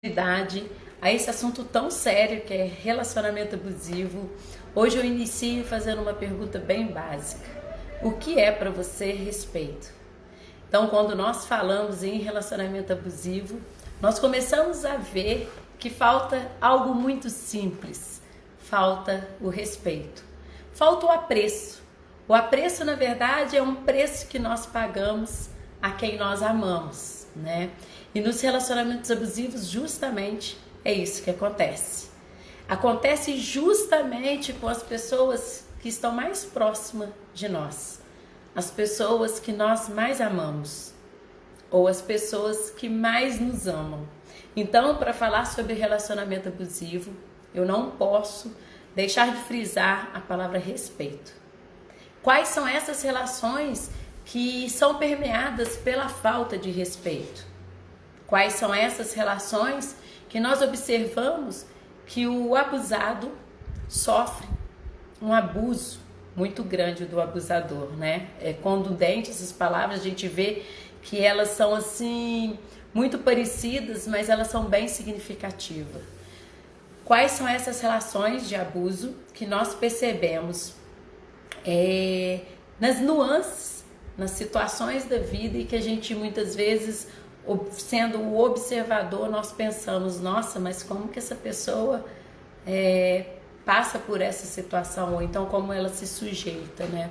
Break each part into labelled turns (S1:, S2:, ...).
S1: A esse assunto tão sério que é relacionamento abusivo. Hoje eu inicio fazendo uma pergunta bem básica. O que é para você respeito? Então, quando nós falamos em relacionamento abusivo, nós começamos a ver que falta algo muito simples. Falta o respeito. Falta o apreço. O apreço, na verdade, é um preço que nós pagamos a quem nós amamos, né? E nos relacionamentos abusivos, justamente, é isso que acontece. Acontece justamente com as pessoas que estão mais próximas de nós. As pessoas que nós mais amamos. Ou as pessoas que mais nos amam. Então, para falar sobre relacionamento abusivo, eu não posso deixar de frisar a palavra respeito. Quais são essas relações que são permeadas pela falta de respeito? Quais são essas relações que nós observamos que o abusado sofre um abuso muito grande do abusador, né? É contundente essas palavras, a gente vê que elas são assim muito parecidas, mas elas são bem significativas. Quais são essas relações de abuso que nós percebemos nas nuances, nas situações da vida e que a gente muitas vezes, sendo o observador, nós pensamos, nossa, mas como que essa pessoa passa por essa situação, ou então como ela se sujeita, né?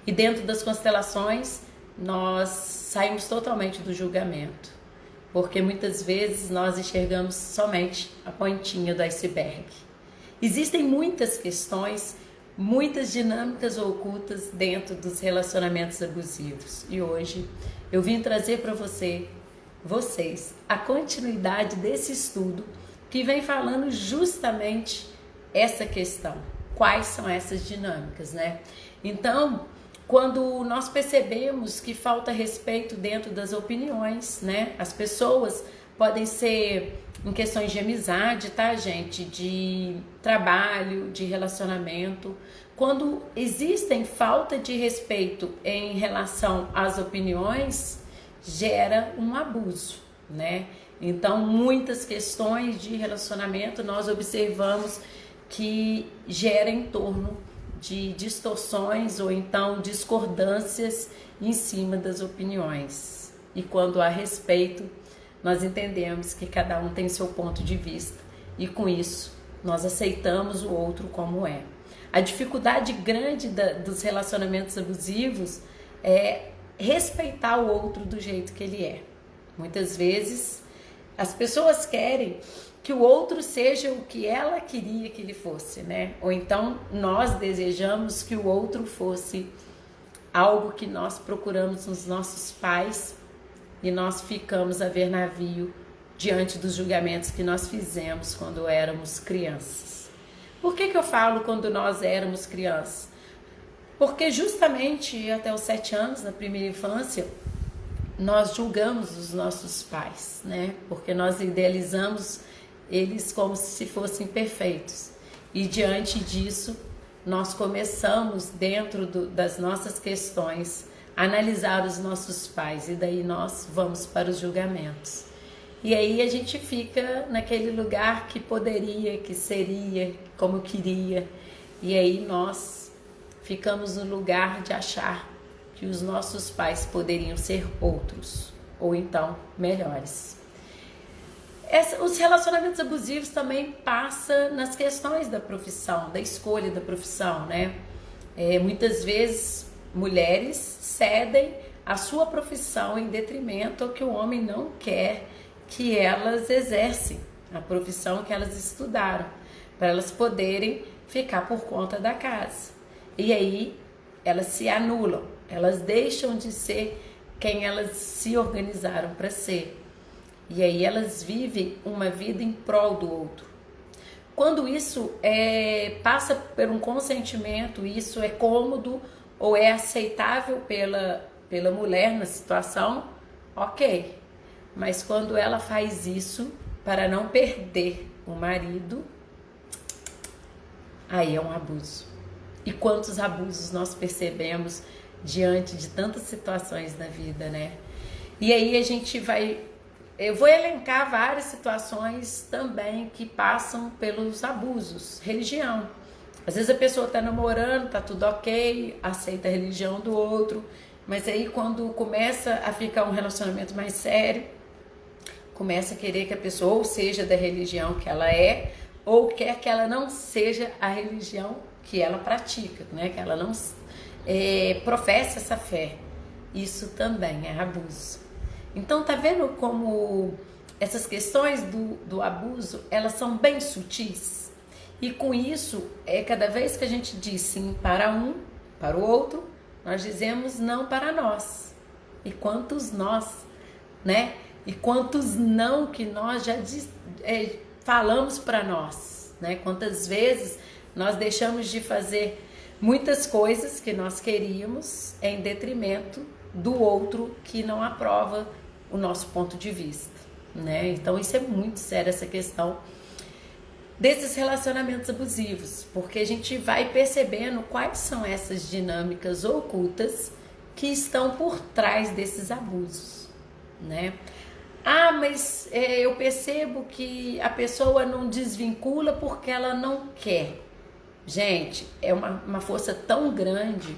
S1: E dentro das constelações, nós saímos totalmente do julgamento, porque muitas vezes nós enxergamos somente a pontinha do iceberg. Existem muitas questões, muitas dinâmicas ocultas dentro dos relacionamentos abusivos. E hoje eu vim trazer para vocês a continuidade desse estudo que vem falando justamente essa questão. Quais são essas dinâmicas, né? Então, quando nós percebemos que falta respeito dentro das opiniões, né? As pessoas podem ser em questões de amizade, tá, gente? De trabalho, de relacionamento. Quando existem falta de respeito em relação às opiniões, gera um abuso, né? Então, muitas questões de relacionamento nós observamos que gera em torno de distorções ou então discordâncias em cima das opiniões. E quando há respeito, nós entendemos que cada um tem seu ponto de vista e com isso nós aceitamos o outro como é. A dificuldade grande dos relacionamentos abusivos é respeitar o outro do jeito que ele é. Muitas vezes as pessoas querem que o outro seja o que ela queria que ele fosse, né? Ou então nós desejamos que o outro fosse algo que nós procuramos nos nossos pais e nós ficamos a ver navio diante dos julgamentos que nós fizemos quando éramos crianças. Por que eu falo quando nós éramos crianças? Porque justamente até os 7 anos, na primeira infância, nós julgamos os nossos pais, né? Porque nós idealizamos eles como se fossem perfeitos. E diante disso, nós começamos, dentro das nossas questões, a analisar os nossos pais. E daí nós vamos para os julgamentos. E aí a gente fica naquele lugar que poderia, que seria, como queria. E aí nós ficamos no lugar de achar que os nossos pais poderiam ser outros, ou então melhores. Os relacionamentos abusivos também passam nas questões da profissão, da escolha da profissão, né? Muitas vezes mulheres cedem a sua profissão em detrimento ao que o homem não quer que elas exercem, a profissão que elas estudaram, para elas poderem ficar por conta da casa. E aí elas se anulam, elas deixam de ser quem elas se organizaram para ser. E aí elas vivem uma vida em prol do outro. Quando isso passa por um consentimento, isso é cômodo ou é aceitável pela mulher na situação, ok. Mas quando ela faz isso para não perder o marido, aí é um abuso. E quantos abusos nós percebemos diante de tantas situações na vida, né? E aí a gente vai eu vou elencar várias situações também que passam pelos abusos. Religião. Às vezes a pessoa está namorando, tá tudo ok, aceita a religião do outro, mas aí quando começa a ficar um relacionamento mais sério, começa a querer que a pessoa ou seja da religião que ela é, ou quer que ela não seja a religião que ela pratica, né? Que ela não professe essa fé. Isso também é abuso. Então tá vendo como essas questões do abuso, elas são bem sutis? E com isso, cada vez que a gente diz sim para um, para o outro, nós dizemos não para nós. E quantos nós, né? E quantos não que nós já falamos para nós, né? Quantas vezes nós deixamos de fazer muitas coisas que nós queríamos em detrimento do outro que não aprova o nosso ponto de vista, né? Então isso é muito sério, essa questão desses relacionamentos abusivos, porque a gente vai percebendo quais são essas dinâmicas ocultas que estão por trás desses abusos, né? Ah, mas eu percebo que a pessoa não desvincula porque ela não quer. Gente, é uma força tão grande.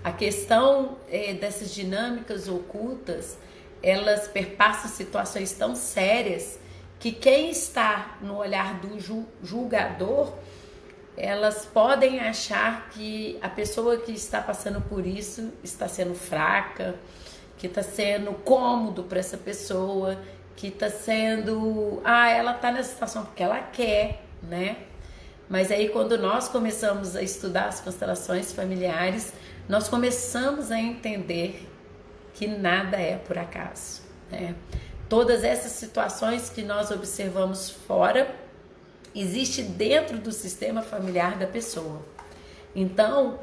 S1: A questão dessas dinâmicas ocultas, elas perpassam situações tão sérias que quem está no olhar do julgador, elas podem achar que a pessoa que está passando por isso está sendo fraca, que está sendo cômodo para essa pessoa, que está sendo... ela está nessa situação porque ela quer, né? Mas aí quando nós começamos a estudar as constelações familiares, nós começamos a entender que nada é por acaso, né? Todas essas situações que nós observamos fora, existe dentro do sistema familiar da pessoa. Então,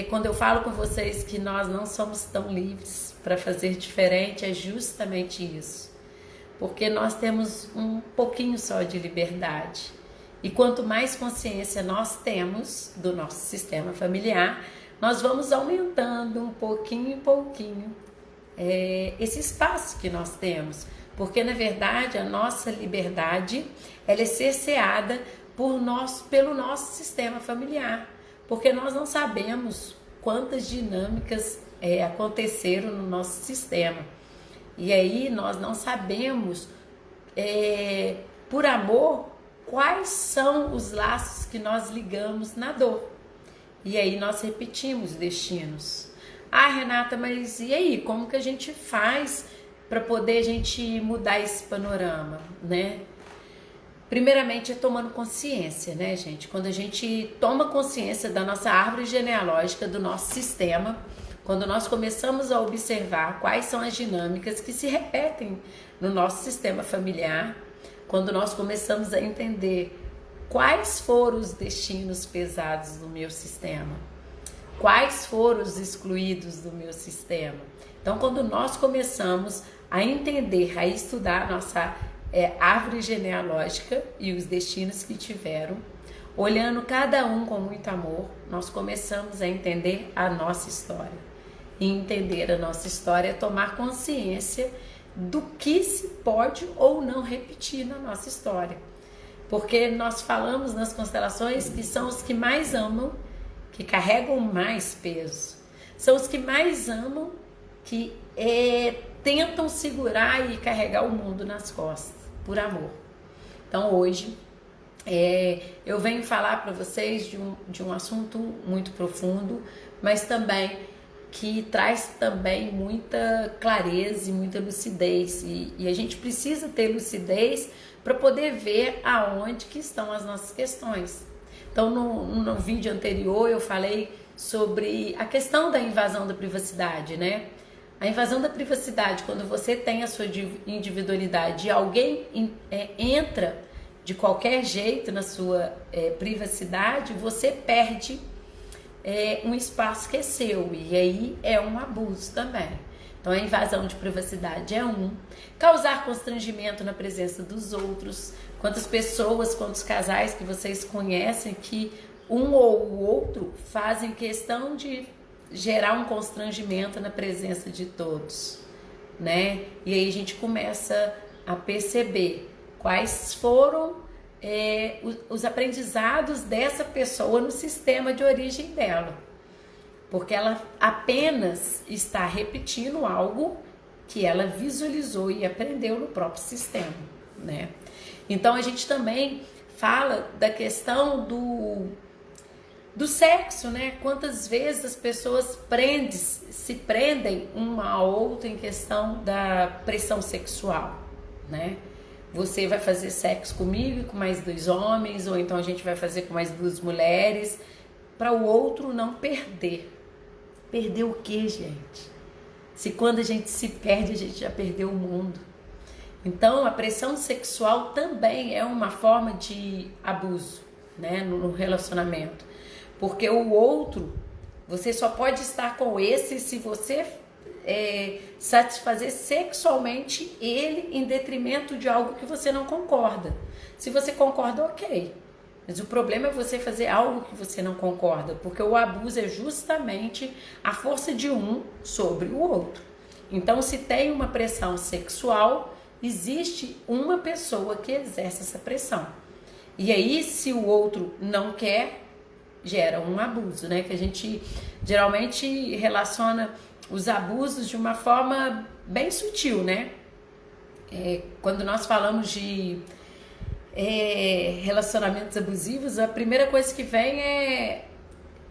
S1: quando eu falo com vocês que nós não somos tão livres para fazer diferente, é justamente isso. Porque nós temos um pouquinho só de liberdade. E quanto mais consciência nós temos do nosso sistema familiar, nós vamos aumentando um pouquinho em pouquinho esse espaço que nós temos. Porque, na verdade, a nossa liberdade ela é cerceada pelo nosso sistema familiar. Porque nós não sabemos quantas dinâmicas aconteceram no nosso sistema. E aí nós não sabemos, por amor, quais são os laços que nós ligamos na dor. E aí nós repetimos destinos. Renata, mas e aí? Como que a gente faz para poder a gente mudar esse panorama, né? Primeiramente é tomando consciência, né, gente? Quando a gente toma consciência da nossa árvore genealógica, do nosso sistema, quando nós começamos a observar quais são as dinâmicas que se repetem no nosso sistema familiar, quando nós começamos a entender quais foram os destinos pesados do meu sistema, quais foram os excluídos do meu sistema. Então, quando nós começamos a entender, a estudar a nossa árvore genealógica e os destinos que tiveram, olhando cada um com muito amor, nós começamos a entender a nossa história. E entender a nossa história é tomar consciência do que se pode ou não repetir na nossa história. Porque nós falamos nas constelações que são os que mais amam, que carregam mais peso. São os que mais amam, que tentam segurar e carregar o mundo nas costas, por amor. Então hoje eu venho falar para vocês de um assunto muito profundo, mas também que traz também muita clareza e muita lucidez. E a gente precisa ter lucidez para poder ver aonde que estão as nossas questões. Então no vídeo anterior eu falei sobre a questão da invasão da privacidade, né? A invasão da privacidade, quando você tem a sua individualidade e alguém entra de qualquer jeito na sua privacidade, você perde um espaço que é seu, e aí é um abuso também. Então a invasão de privacidade é causar constrangimento na presença dos outros. Quantas pessoas, quantos casais que vocês conhecem que um ou o outro fazem questão de gerar um constrangimento na presença de todos, né? E aí a gente começa a perceber quais foram os aprendizados dessa pessoa no sistema de origem dela. Porque ela apenas está repetindo algo que ela visualizou e aprendeu no próprio sistema, né? Então a gente também fala da questão do sexo, né? Quantas vezes as pessoas se prendem uma a outra em questão da pressão sexual, né? Você vai fazer sexo comigo e com mais 2 homens, ou então a gente vai fazer com mais 2 mulheres, para o outro não perder. Perder o quê, gente? Se quando a gente se perde, a gente já perdeu o mundo. Então, a pressão sexual também é uma forma de abuso, né, no relacionamento. Porque o outro, você só pode estar com esse se você satisfazer sexualmente ele em detrimento de algo que você não concorda. Se você concorda, ok. Mas o problema é você fazer algo que você não concorda, porque o abuso é justamente a força de um sobre o outro. Então, se tem uma pressão sexual, existe uma pessoa que exerce essa pressão. E aí, se o outro não quer, gera um abuso, né? Que a gente geralmente relaciona os abusos de uma forma bem sutil, né? Quando nós falamos de relacionamentos abusivos, a primeira coisa que vem é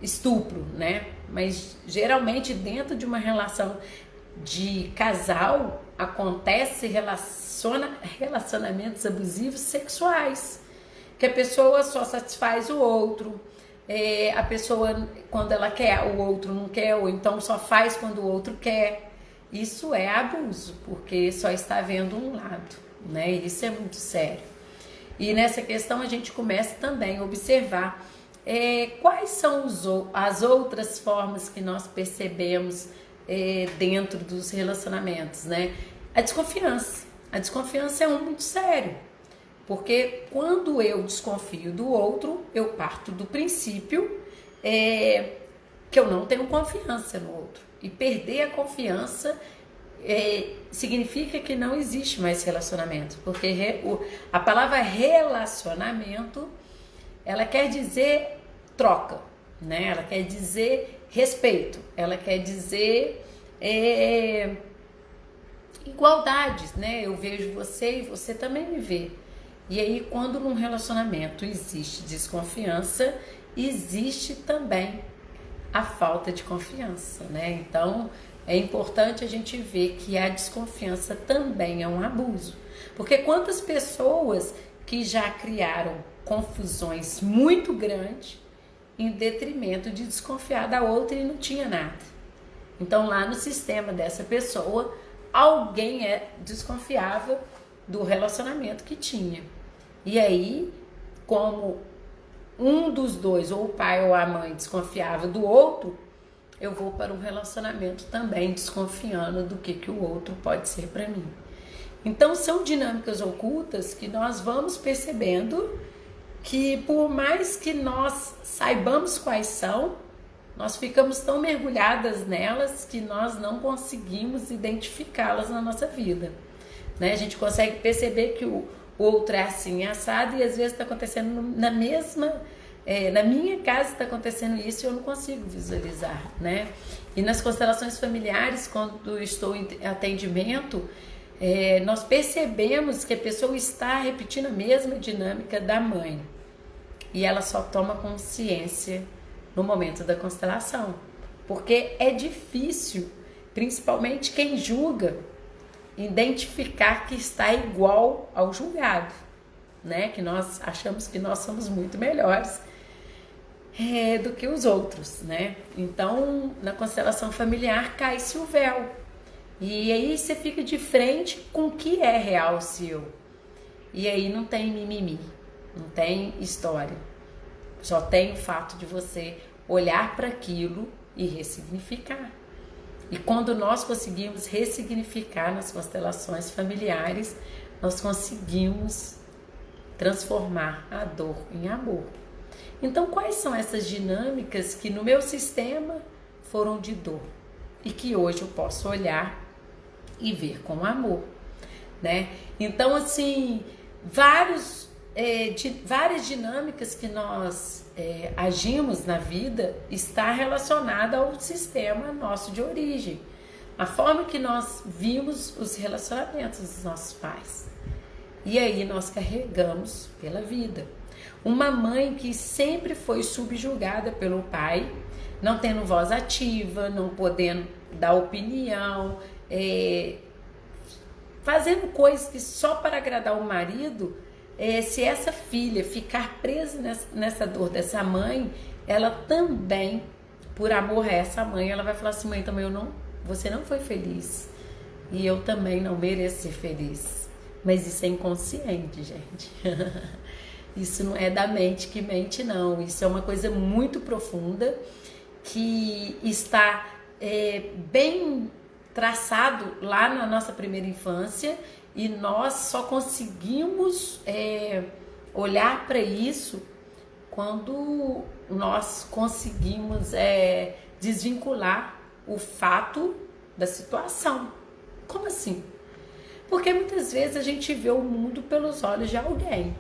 S1: estupro, né? Mas geralmente dentro de uma relação de casal acontece relacionamentos abusivos sexuais, que a pessoa só satisfaz o outro, a pessoa quando ela quer, o outro não quer, ou então só faz quando o outro quer. Isso é abuso, porque só está vendo um lado, né? Isso é muito sério. E nessa questão a gente começa também a observar quais são as outras formas que nós percebemos dentro dos relacionamentos, né? A desconfiança. A desconfiança é muito sério, porque quando eu desconfio do outro, eu parto do princípio que eu não tenho confiança no outro. E perder a confiança significa que não existe mais relacionamento, porque a palavra relacionamento, ela quer dizer troca, né? Ela quer dizer respeito, ela quer dizer igualdades, né? Eu vejo você e você também me vê. E aí, quando num relacionamento existe desconfiança, existe também a falta de confiança, né? Então, é importante a gente ver que a desconfiança também é um abuso. Porque quantas pessoas que já criaram confusões muito grandes em detrimento de desconfiar da outra e não tinha nada. Então, lá no sistema dessa pessoa, alguém desconfiava do relacionamento que tinha. E aí, como um dos dois, ou o pai ou a mãe, desconfiava do outro, eu vou para um relacionamento também desconfiando do que o outro pode ser para mim. Então, são dinâmicas ocultas que nós vamos percebendo que, por mais que nós saibamos quais são, nós ficamos tão mergulhadas nelas que nós não conseguimos identificá-las na nossa vida, né? A gente consegue perceber que o outro é assim, assado, e às vezes está acontecendo na minha casa está acontecendo isso e eu não consigo visualizar, né? E nas constelações familiares, quando estou em atendimento, nós percebemos que a pessoa está repetindo a mesma dinâmica da mãe e ela só toma consciência no momento da constelação, porque é difícil, principalmente quem julga, identificar que está igual ao julgado, né? Que nós achamos que nós somos muito melhores do que os outros, né? Então, na constelação familiar cai-se o véu e aí você fica de frente com o que é real seu, e aí não tem mimimi, não tem história, só tem o fato de você olhar para aquilo e ressignificar. E quando nós conseguimos ressignificar nas constelações familiares, nós conseguimos transformar a dor em amor. Então, quais são essas dinâmicas que no meu sistema foram de dor e que hoje eu posso olhar e ver com amor? né? Então, assim, várias dinâmicas que nós agimos na vida está relacionada ao sistema nosso de origem, a forma que nós vimos os relacionamentos dos nossos pais. E aí nós carregamos pela vida. Uma mãe que sempre foi subjugada pelo pai, não tendo voz ativa, não podendo dar opinião, fazendo coisas que só para agradar o marido. Se essa filha ficar presa nessa dor dessa mãe, ela também, por amor a essa mãe, ela vai falar assim: mãe, também você não foi feliz e eu também não mereço ser feliz. Mas isso é inconsciente, gente. Isso não é da mente que mente, não. Isso é uma coisa muito profunda que está bem traçado lá na nossa primeira infância, e nós só conseguimos olhar para isso quando nós conseguimos desvincular o fato da situação. Como assim? Porque muitas vezes a gente vê o mundo pelos olhos de alguém.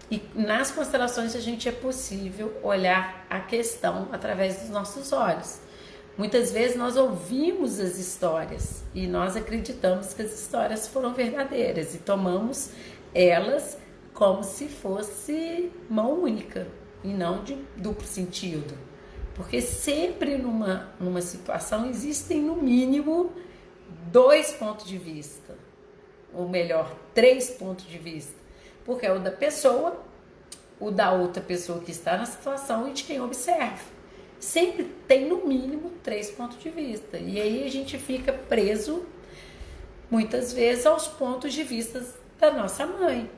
S1: E nas constelações a gente é possível olhar a questão através dos nossos olhos. Muitas vezes nós ouvimos as histórias e nós acreditamos que as histórias foram verdadeiras e tomamos elas como se fosse mão única e não de duplo sentido. Porque sempre numa situação existem no mínimo 2 pontos de vista, ou melhor, 3 pontos de vista. Porque é o da pessoa, o da outra pessoa que está na situação e de quem observa. Sempre tem no mínimo 3 pontos de vista. E aí a gente fica preso, muitas vezes, aos pontos de vista da nossa mãe,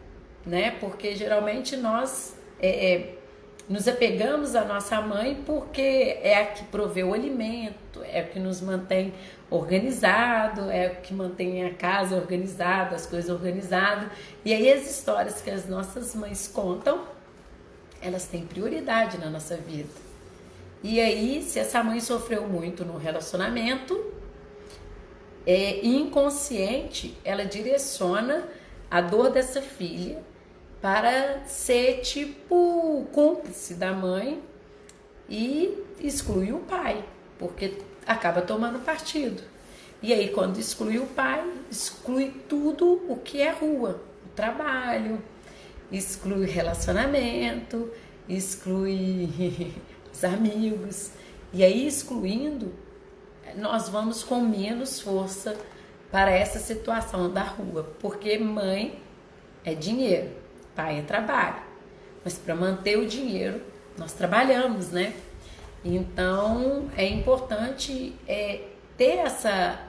S1: né? Porque geralmente nós nos apegamos à nossa mãe porque é a que provê o alimento, é a que nos mantém organizado, é a que mantém a casa organizada, as coisas organizadas. E aí as histórias que as nossas mães contam, elas têm prioridade na nossa vida. E aí, se essa mãe sofreu muito no relacionamento, inconsciente, ela direciona a dor dessa filha para ser tipo cúmplice da mãe e exclui o pai, porque acaba tomando partido. E aí, quando exclui o pai, exclui tudo o que é rua, o trabalho, exclui relacionamento, exclui os amigos. E aí, excluindo, nós vamos com menos força para essa situação da rua, porque mãe é dinheiro, pai é trabalho, mas para manter o dinheiro nós trabalhamos, né? Então é importante ter essa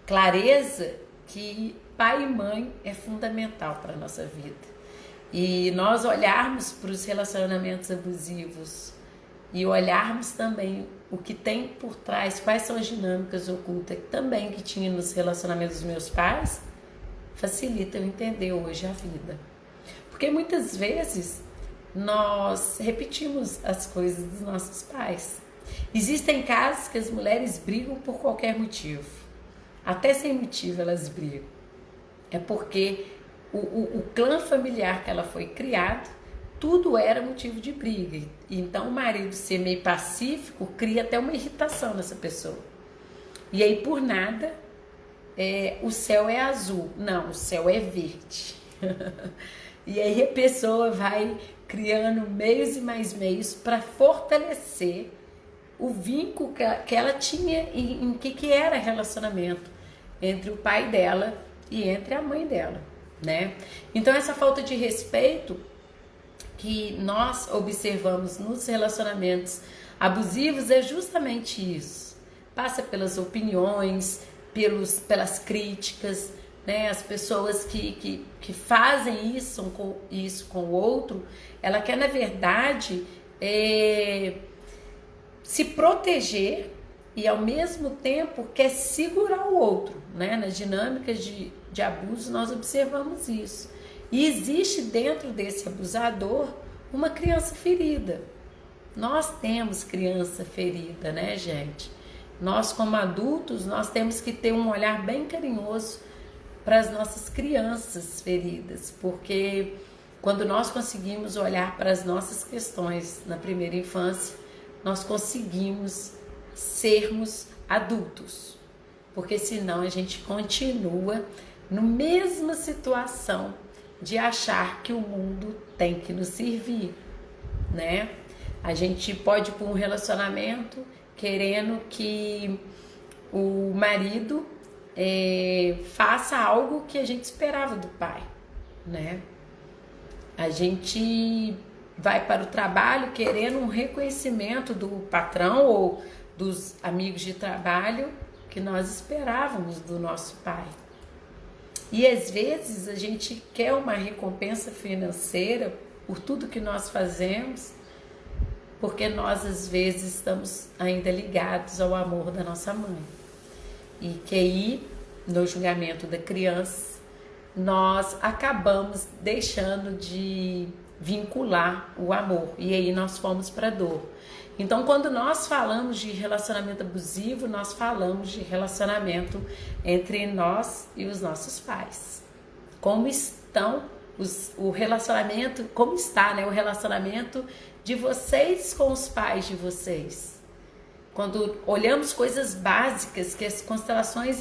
S1: clareza que pai e mãe é fundamental para a nossa vida. E nós olharmos para os relacionamentos abusivos e olharmos também o que tem por trás, quais são as dinâmicas ocultas também que tinha nos relacionamentos dos meus pais, facilita eu entender hoje a vida. Porque muitas vezes nós repetimos as coisas dos nossos pais. Existem casos que as mulheres brigam por qualquer motivo. Até sem motivo elas brigam. É porque o clã familiar que ela foi criado, tudo era motivo de briga. Então o marido ser meio pacífico cria até uma irritação nessa pessoa. E aí por nada o céu é azul. Não, o céu é verde. E aí a pessoa vai criando meios e mais meios para fortalecer o vínculo que ela tinha em que era relacionamento entre o pai dela e entre a mãe dela, né? Então essa falta de respeito que nós observamos nos relacionamentos abusivos é justamente isso. Passa pelas opiniões, pelas críticas, né? As pessoas que fazem isso com o outro, ela quer, na verdade, se proteger e, ao mesmo tempo, quer segurar o outro, né? Nas dinâmicas de abuso, nós observamos isso. E existe dentro desse abusador uma criança ferida. Nós temos criança ferida, né, gente? Nós, como adultos, nós temos que ter um olhar bem carinhoso para as nossas crianças feridas, porque quando nós conseguimos olhar para as nossas questões na primeira infância, nós conseguimos sermos adultos, porque senão a gente continua na mesma situação de achar que o mundo tem que nos servir, né? A gente pode ir para um relacionamento querendo que o marido faça algo que a gente esperava do pai, né? A gente vai para o trabalho querendo um reconhecimento do patrão ou dos amigos de trabalho que nós esperávamos do nosso pai. E às vezes a gente quer uma recompensa financeira por tudo que nós fazemos, porque nós às vezes estamos ainda ligados ao amor da nossa mãe. E que aí, no julgamento da criança, nós acabamos deixando de vincular o amor, e aí nós fomos para a dor. Então, quando nós falamos de relacionamento abusivo, nós falamos de relacionamento entre nós e os nossos pais. Como estão o relacionamento, como está, né, o relacionamento de vocês com os pais de vocês? Quando olhamos coisas básicas, que as constelações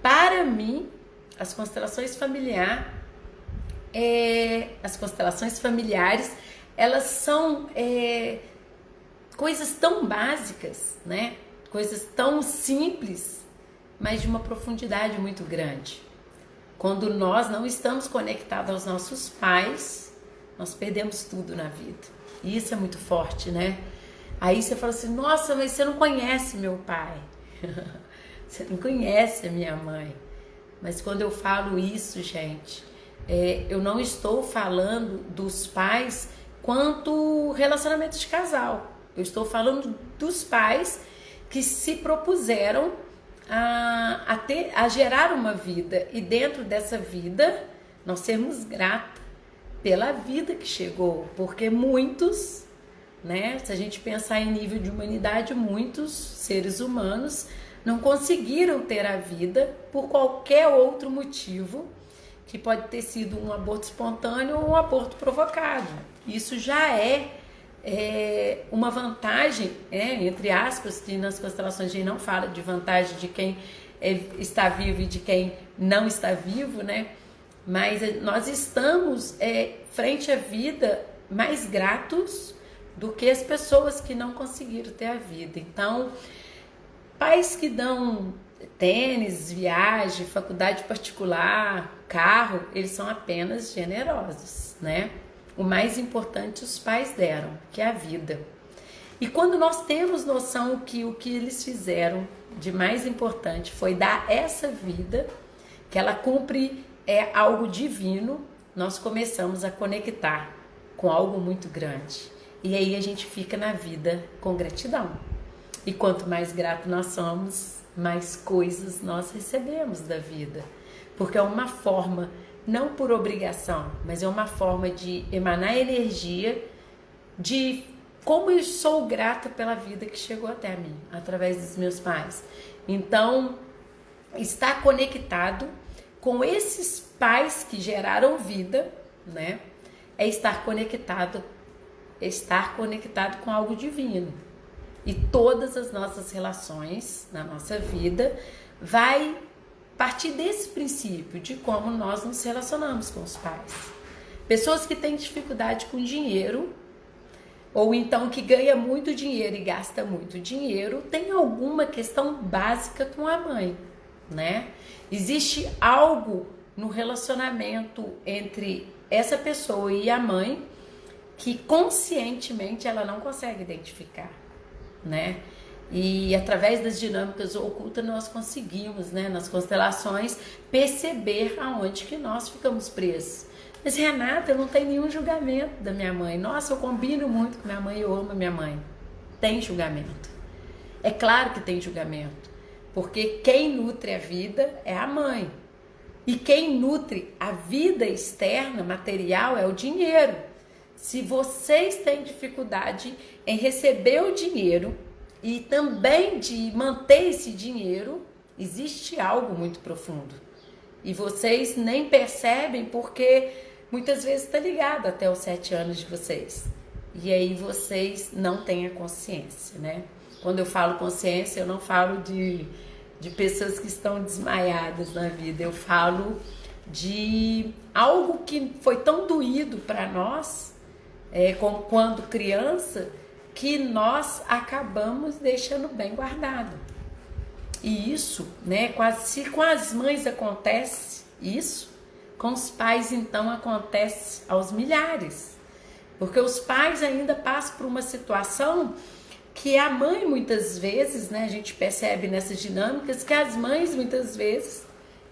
S1: para mim, as constelações familiares, elas são coisas tão básicas, né? Coisas tão simples, mas de uma profundidade muito grande. Quando nós não estamos conectados aos nossos pais, nós perdemos tudo na vida. E isso é muito forte, né? Aí você fala assim, nossa, mas você não conhece meu pai. Você não conhece a minha mãe. Mas quando eu falo isso, gente, eu não estou falando dos pais quanto relacionamento de casal. Eu estou falando dos pais que se propuseram a gerar uma vida. E dentro dessa vida, nós sermos gratos pela vida que chegou. Porque muitos, né, se a gente pensar em nível de humanidade, muitos seres humanos não conseguiram ter a vida por qualquer outro motivo, que pode ter sido um aborto espontâneo ou um aborto provocado. Isso já é uma vantagem, entre aspas, que nas constelações a gente não fala de vantagem de quem está vivo e de quem não está vivo, né? Mas nós estamos frente à vida mais gratos do que as pessoas que não conseguiram ter a vida. Então, pais que dão tênis, viagem, faculdade particular, carro, eles são apenas generosos, né? O mais importante os pais deram, que é a vida. E quando nós temos noção que o que eles fizeram de mais importante foi dar essa vida, que ela cumpre algo divino, nós começamos a conectar com algo muito grande. E aí a gente fica na vida com gratidão. E quanto mais grato nós somos, mais coisas nós recebemos da vida. Porque é uma forma, não por obrigação, mas é uma forma de emanar energia de como eu sou grata pela vida que chegou até mim, através dos meus pais. Então, estar conectado com esses pais que geraram vida, né? É estar conectado com algo divino. E todas as nossas relações na nossa vida vai partir desse princípio de como nós nos relacionamos com os pais. Pessoas que têm dificuldade com dinheiro, ou então que ganha muito dinheiro e gasta muito dinheiro, tem alguma questão básica com a mãe, né? Existe algo no relacionamento entre essa pessoa e a mãe que conscientemente ela não consegue identificar, né? E através das dinâmicas ocultas nós conseguimos, né, nas constelações, perceber aonde que nós ficamos presos. Mas Renata, eu não tenho nenhum julgamento da minha mãe. Nossa, eu combino muito com minha mãe, eu amo a minha mãe. Tem julgamento. É claro que tem julgamento. Porque quem nutre a vida é a mãe. E quem nutre a vida externa, material, é o dinheiro. Se vocês têm dificuldade em receber o dinheiro e também de manter esse dinheiro, existe algo muito profundo. E vocês nem percebem porque muitas vezes está ligado até os 7 anos de vocês. E aí vocês não têm a consciência, né? Quando eu falo consciência, eu não falo de pessoas que estão desmaiadas na vida. Eu falo de algo que foi tão doído para nós, como quando criança, que nós acabamos deixando bem guardado. E isso, né, se com as mães acontece isso, com os pais então acontece aos milhares. Porque os pais ainda passam por uma situação que a mãe muitas vezes, né, a gente percebe nessas dinâmicas que as mães muitas vezes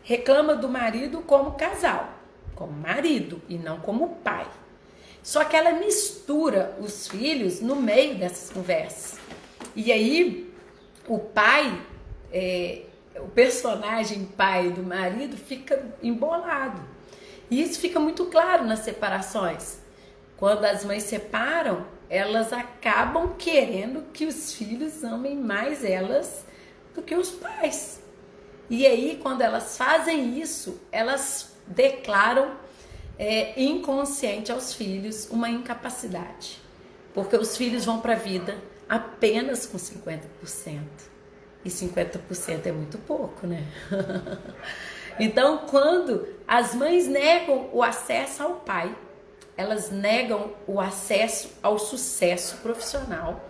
S1: reclamam do marido como casal, como marido e não como pai. Só que ela mistura os filhos no meio dessas conversas. E aí o pai, o personagem pai do marido fica embolado. E isso fica muito claro nas separações. Quando as mães separam, elas acabam querendo que os filhos amem mais elas do que os pais. E aí, quando elas fazem isso, elas declaram inconsciente aos filhos uma incapacidade. Porque os filhos vão para a vida apenas com 50%. E 50% é muito pouco, né? Então, quando as mães negam o acesso ao pai, elas negam o acesso ao sucesso profissional,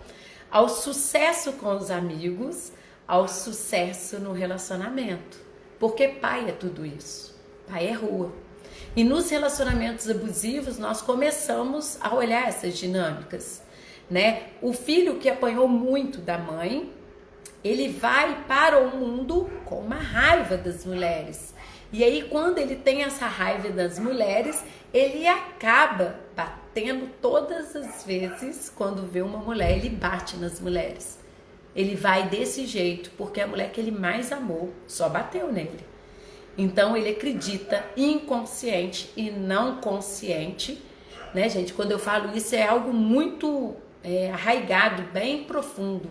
S1: ao sucesso com os amigos, ao sucesso no relacionamento. Porque pai é tudo isso. Pai é rua. E nos relacionamentos abusivos, nós começamos a olhar essas dinâmicas, né? O filho que apanhou muito da mãe, ele vai para o mundo com uma raiva das mulheres. E aí, quando ele tem essa raiva das mulheres, ele acaba batendo todas as vezes. Quando vê uma mulher, ele bate nas mulheres. Ele vai desse jeito, porque a mulher que ele mais amou só bateu nele. Então, ele acredita inconsciente e não consciente, né, gente? Quando eu falo isso, é algo muito arraigado, bem profundo.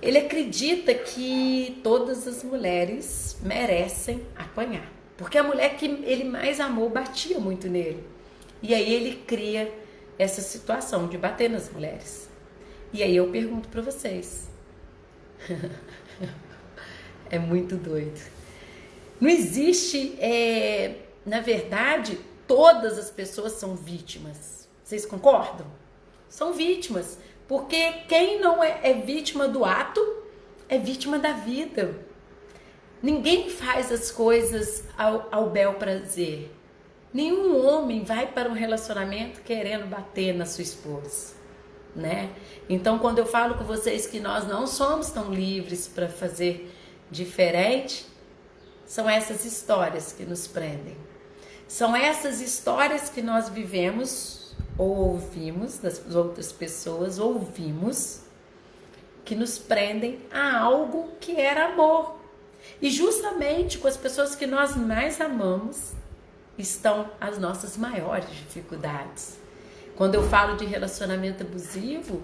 S1: Ele acredita que todas as mulheres merecem apanhar. Porque a mulher que ele mais amou batia muito nele. E aí ele cria essa situação de bater nas mulheres. E aí eu pergunto para vocês. É muito doido. Não existe, na verdade, todas as pessoas são vítimas. Vocês concordam? São vítimas. Porque quem não é vítima do ato, é vítima da vida. Ninguém faz as coisas ao bel prazer. Nenhum homem vai para um relacionamento querendo bater na sua esposa, né? Então, quando eu falo com vocês que nós não somos tão livres para fazer diferente, são essas histórias que nos prendem. São essas histórias que nós vivemos ou ouvimos das outras pessoas, que nos prendem a algo que era amor. E justamente com as pessoas que nós mais amamos estão as nossas maiores dificuldades. Quando eu falo de relacionamento abusivo,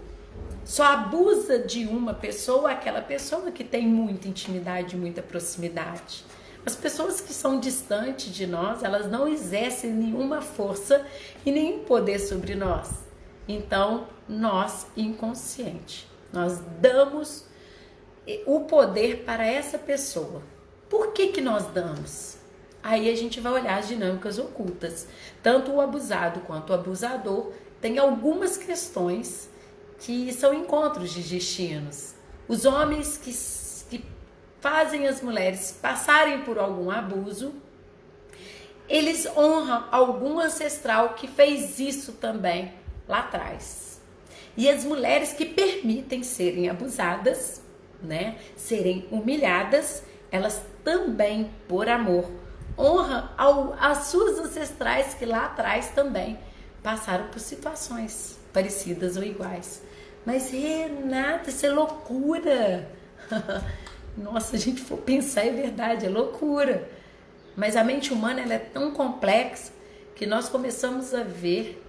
S1: só abusa de uma pessoa aquela pessoa que tem muita intimidade, muita proximidade. As pessoas que são distantes de nós, elas não exercem nenhuma força e nenhum poder sobre nós. Então, nós, inconsciente, nós damos o poder para essa pessoa. Por que nós damos? Aí a gente vai olhar as dinâmicas ocultas. Tanto o abusado quanto o abusador tem algumas questões que são encontros de destinos. Os homens que fazem as mulheres passarem por algum abuso, eles honram algum ancestral que fez isso também lá atrás. E as mulheres que permitem serem abusadas, né, serem humilhadas, elas também, por amor, honram as suas ancestrais que lá atrás também passaram por situações parecidas ou iguais. Mas, Renata, isso é loucura! Nossa, a gente for pensar, é verdade, é loucura. Mas a mente humana ela é tão complexa que nós começamos a ver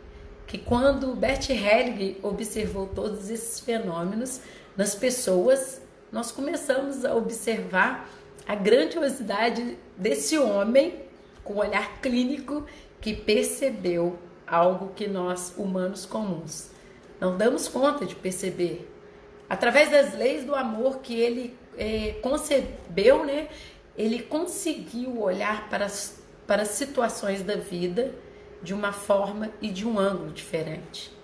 S1: que quando Bert Helling observou todos esses fenômenos nas pessoas, nós começamos a observar a grandiosidade desse homem com olhar clínico que percebeu algo que nós, humanos comuns, não damos conta de perceber. Através das leis do amor que ele concebeu, né? Ele conseguiu olhar para as situações da vida de uma forma e de um ângulo diferente.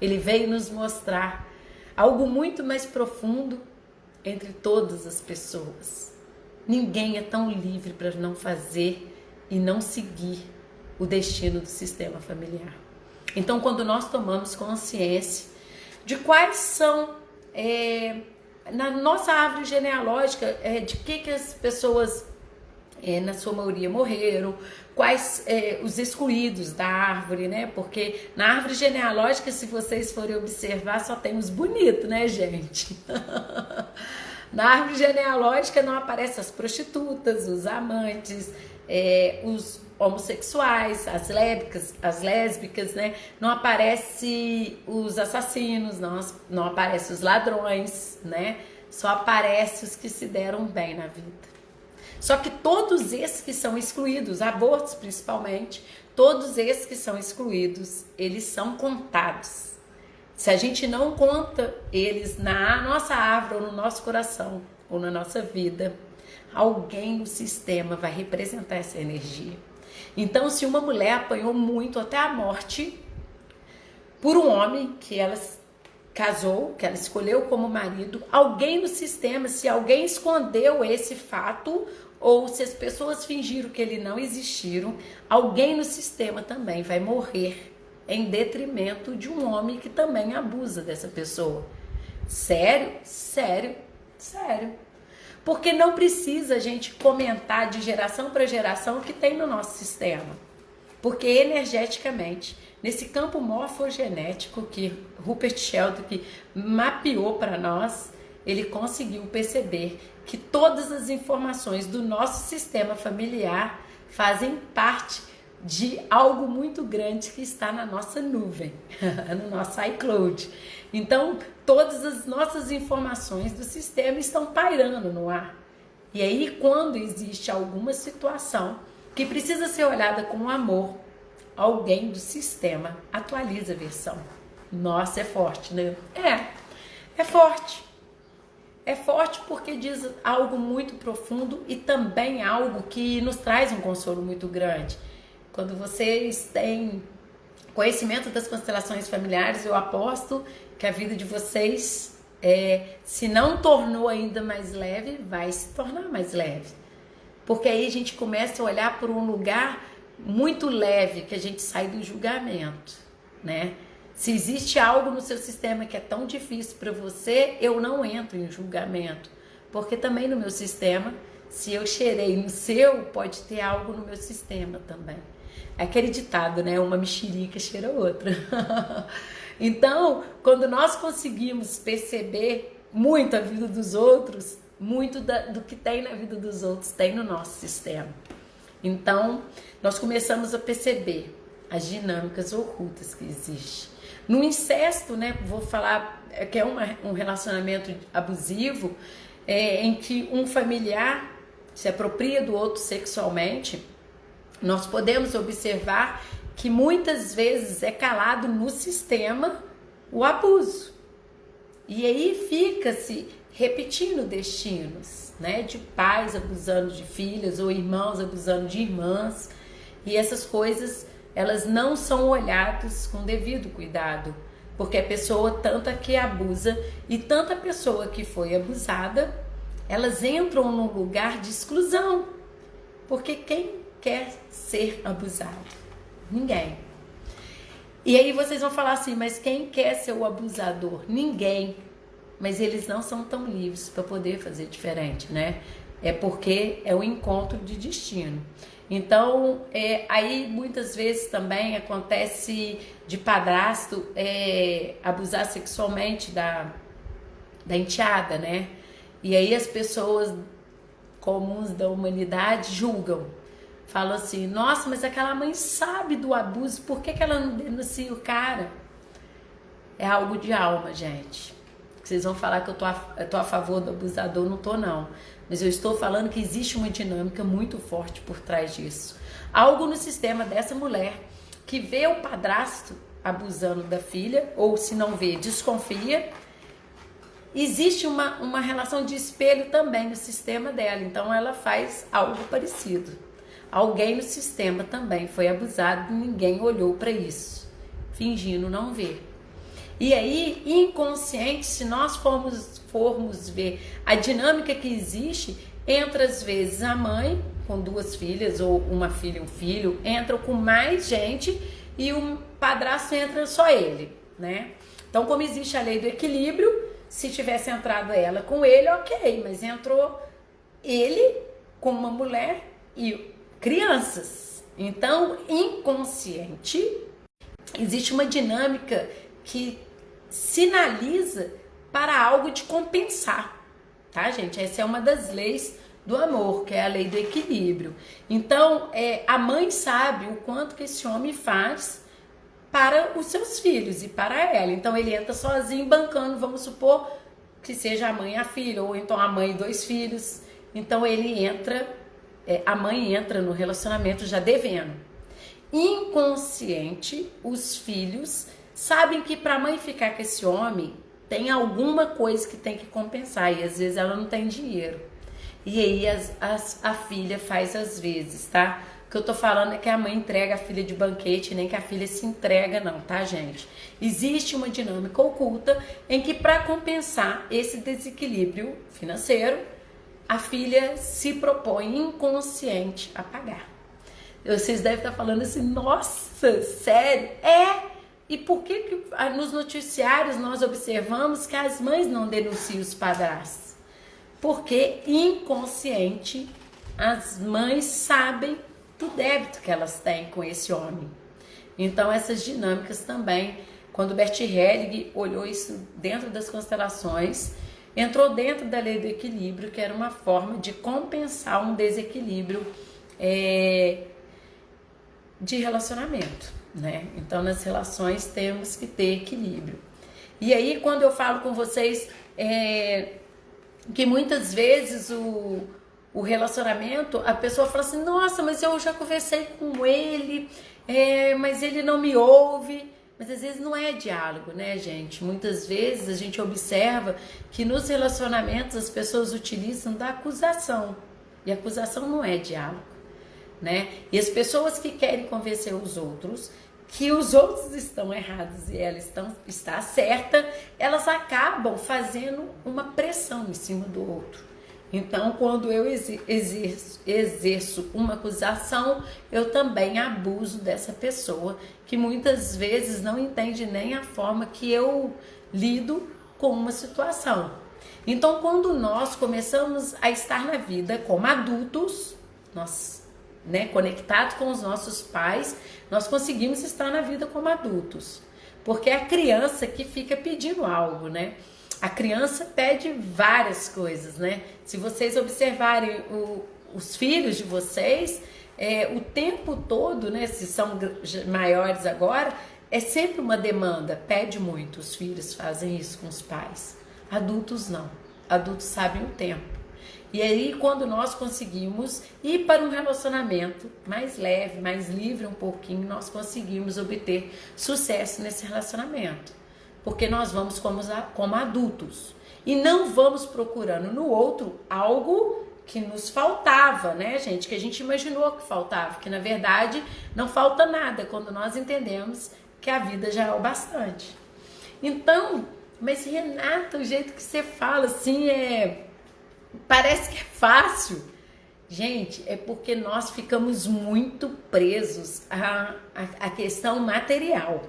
S1: Ele veio nos mostrar algo muito mais profundo entre todas as pessoas. Ninguém é tão livre para não fazer e não seguir o destino do sistema familiar. Então, quando nós tomamos consciência de quais são, na nossa árvore genealógica, de que as pessoas, na sua maioria, morreram, quais os excluídos da árvore, né? Porque na árvore genealógica, se vocês forem observar, só tem os bonitos, né, gente? Na árvore genealógica não aparecem as prostitutas, os amantes, os homossexuais, as lésbicas, né? Não aparece os assassinos, não aparece os ladrões, né? Só aparece os que se deram bem na vida. Só que todos esses que são excluídos, abortos principalmente, todos esses que são excluídos, eles são contados. Se a gente não conta eles na nossa árvore, ou no nosso coração, ou na nossa vida, alguém no sistema vai representar essa energia. Então, se uma mulher apanhou muito até a morte por um homem que ela casou, que ela escolheu como marido, alguém no sistema, se alguém escondeu esse fato, ou se as pessoas fingiram que ele não existiram, alguém no sistema também vai morrer em detrimento de um homem que também abusa dessa pessoa. Sério? Sério? Sério. Porque não precisa a gente comentar de geração para geração o que tem no nosso sistema. Porque energeticamente, nesse campo morfogenético que Rupert Sheldrake mapeou para nós, ele conseguiu perceber que todas as informações do nosso sistema familiar fazem parte de algo muito grande que está na nossa nuvem, no nosso iCloud. Então, todas as nossas informações do sistema estão pairando no ar. E aí, quando existe alguma situação que precisa ser olhada com amor, alguém do sistema atualiza a versão. Nossa, é forte, né? É forte. É forte porque diz algo muito profundo e também algo que nos traz um consolo muito grande. Quando vocês têm conhecimento das constelações familiares, eu aposto que a vida de vocês, se não tornou ainda mais leve, vai se tornar mais leve. Porque aí a gente começa a olhar por um lugar muito leve, que a gente sai do julgamento, né? Se existe algo no seu sistema que é tão difícil para você, eu não entro em julgamento. Porque também no meu sistema, se eu cheirei no seu, pode ter algo no meu sistema também. É aquele ditado, né? Uma mexerica cheira outra. Então, quando nós conseguimos perceber muito a vida dos outros, muito do que tem na vida dos outros tem no nosso sistema. Então, nós começamos a perceber as dinâmicas ocultas que existem. No incesto, né? Vou falar que é um relacionamento abusivo, em que um familiar se apropria do outro sexualmente. Nós podemos observar que muitas vezes é calado no sistema o abuso. E aí fica-se repetindo destinos, né? De pais abusando de filhas ou irmãos abusando de irmãs. E essas coisas, elas não são olhadas com devido cuidado. Porque a pessoa, tanta que abusa e tanta pessoa que foi abusada, elas entram num lugar de exclusão. Porque quem quer ser abusado? Ninguém. E aí vocês vão falar assim, mas quem quer ser o abusador? Ninguém. Mas eles não são tão livres para poder fazer diferente, né? É porque é o encontro de destino. Então, aí muitas vezes também acontece de padrasto abusar sexualmente da enteada, né? E aí as pessoas comuns da humanidade julgam. Falam assim, nossa, mas aquela mãe sabe do abuso, por que ela não denuncia o cara? É algo de alma, gente. Vocês vão falar que eu tô a favor do abusador, não tô não. mas eu estou falando que existe uma dinâmica muito forte por trás disso. Algo no sistema dessa mulher que vê o padrasto abusando da filha, ou se não vê, desconfia. Existe uma relação de espelho também no sistema dela, então ela faz algo parecido. Alguém no sistema também foi abusado e ninguém olhou para isso, fingindo não ver. E aí, inconsciente, se nós formos ver a dinâmica que existe, entra às vezes a mãe com 2 filhas, ou uma filha e um filho, entra com mais gente e o padrasto entra só ele, né? Então, como existe a lei do equilíbrio, se tivesse entrado ela com ele, ok, mas entrou ele com uma mulher e crianças. Então, inconsciente, existe uma dinâmica que sinaliza para algo de compensar, tá, gente? Essa é uma das leis do amor, que é a lei do equilíbrio. Então, a mãe sabe o quanto que esse homem faz para os seus filhos e para ela. Então, ele entra sozinho bancando, vamos supor que seja a mãe e a filha, ou então a mãe e 2 filhos. Então, ele entra, a mãe entra no relacionamento já devendo. Inconsciente, os filhos sabem que para a mãe ficar com esse homem, tem alguma coisa que tem que compensar, e às vezes ela não tem dinheiro. E aí a filha faz às vezes, tá? O que eu tô falando é que a mãe entrega a filha de banquete, nem que a filha se entrega não, tá, gente? Existe uma dinâmica oculta em que, para compensar esse desequilíbrio financeiro, a filha se propõe inconsciente a pagar. Vocês devem estar falando assim, nossa, sério? E por que nos noticiários nós observamos que as mães não denunciam os padrastos? Porque inconsciente as mães sabem do débito que elas têm com esse homem. Então essas dinâmicas também, quando Bert Helling olhou isso dentro das constelações, entrou dentro da lei do equilíbrio, que era uma forma de compensar um desequilíbrio de relacionamento, né? Então nas relações temos que ter equilíbrio. E aí quando eu falo com vocês que muitas vezes o relacionamento, a pessoa fala assim, nossa, mas eu já conversei com ele, mas ele não me ouve. Mas às vezes não é diálogo, né, gente? Muitas vezes a gente observa que nos relacionamentos as pessoas utilizam da acusação, e a acusação não é diálogo, né? E as pessoas que querem convencer os outros que os outros estão errados e ela está certa, elas acabam fazendo uma pressão em cima do outro. Então, quando eu exerço uma acusação, eu também abuso dessa pessoa, que muitas vezes não entende nem a forma que eu lido com uma situação. Então, quando nós começamos a estar na vida como adultos, nós, conectados com os nossos pais, nós conseguimos estar na vida como adultos. Porque é a criança que fica pedindo algo, né? A criança pede várias coisas, né? Se vocês observarem os filhos de vocês, o tempo todo, né? Se são maiores agora, é sempre uma demanda, pede muito. Os filhos fazem isso com os pais. Adultos não. Adultos sabem o tempo. E aí, quando nós conseguimos ir para um relacionamento mais leve, mais livre um pouquinho, nós conseguimos obter sucesso nesse relacionamento. Porque nós vamos como adultos e não vamos procurando no outro algo que nos faltava, né, gente? Que a gente imaginou que faltava, que na verdade não falta nada quando nós entendemos que a vida já é o bastante. Então, mas Renata, o jeito que você fala assim parece que é fácil. Gente, é porque nós ficamos muito presos à questão material.